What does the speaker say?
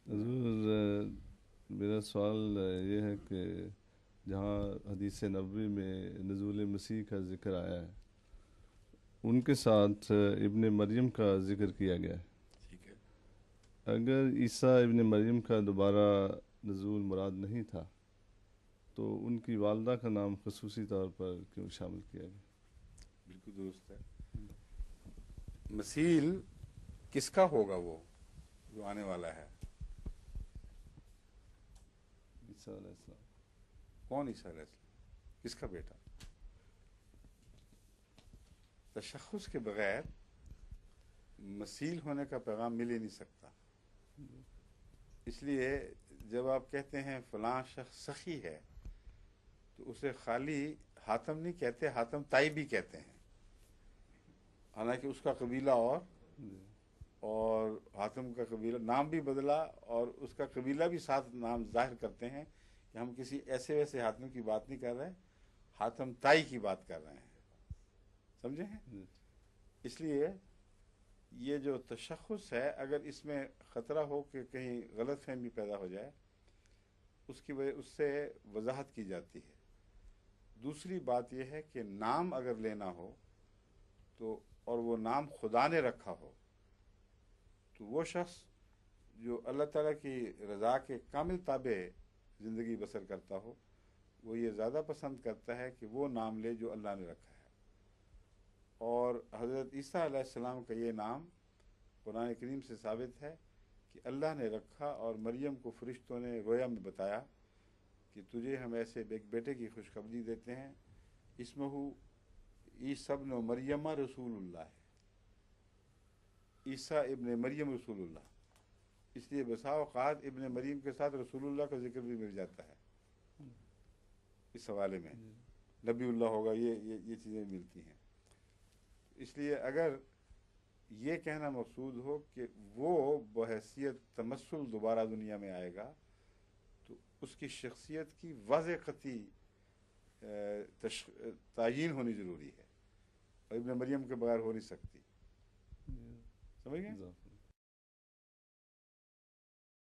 حضور میرا سوال یہ ہے کہ جہاں حدیث نبوی میں نزول مسیح کا ذکر آیا ہے ان کے ساتھ ابن مریم کا ذکر کیا گیا ہے. ٹھیک ہے. اگر عیسیٰ ابن مریم کا دوبارہ نزول مراد نہیں تھا تو ان کی والدہ کا نام خصوصی طور پر کیوں شامل کیا گیا؟ بالکل درست ہے. مسیل کس کا ہوگا وہ جو آنے والا ہے؟ عیسیٰ علیہ السلام. کون عیسیٰ علیہ السلام؟ کس کا بیٹا؟ تشخص کے بغیر مسیل ہونے کا پیغام مل ہی نہیں سکتا. اس لیے جب آپ کہتے ہیں فلاں شخص سخی ہے تو اسے خالی حاتم نہیں کہتے، حاتم تائی بھی کہتے ہیں. حالانکہ اس کا قبیلہ اور حاتم کا قبیلہ نام بھی بدلا اور اس کا قبیلہ بھی ساتھ نام ظاہر کرتے ہیں کہ ہم کسی ایسے ویسے حاتم کی بات نہیں کر رہے، حاتم تائی کی بات کر رہے ہیں. سمجھے ہیں؟ اس لیے یہ جو تشخص ہے اگر اس میں خطرہ ہو کہ کہیں غلط فہمی پیدا ہو جائے اس کی وجہ اس سے وضاحت کی جاتی ہے. دوسری بات یہ ہے کہ نام اگر لینا ہو تو اور وہ نام خدا نے رکھا ہو تو وہ شخص جو اللہ تعالیٰ کی رضا کے کامل تابع زندگی بسر کرتا ہو وہ یہ زیادہ پسند کرتا ہے کہ وہ نام لے جو اللہ نے رکھا ہے. اور حضرت عیسیٰ علیہ السلام کا یہ نام قرآن کریم سے ثابت ہے کہ اللہ نے رکھا اور مریم کو فرشتوں نے رویا میں بتایا کہ تجھے ہم ایسے ایک بیٹے کی خوشخبری دیتے ہیں اسمہ عیسیٰ ابن مریم رسول اللہ ہے. عیسیٰ ابن مریم رسول اللہ. اس لیے بسا اوقات ابن مریم کے ساتھ رسول اللہ کا ذکر بھی مل جاتا ہے اس حوالے میں. نبی اللہ ہوگا، یہ چیزیں ملتی ہیں. اس لیے اگر یہ کہنا مقصود ہو کہ وہ بحیثیت تمثل دوبارہ دنیا میں آئے گا تو اس کی شخصیت کی واضح قطعی تعیین ہونی ضروری ہے اور ابن مریم کے بغیر ہو نہیں سکتی. سمجھ گئے؟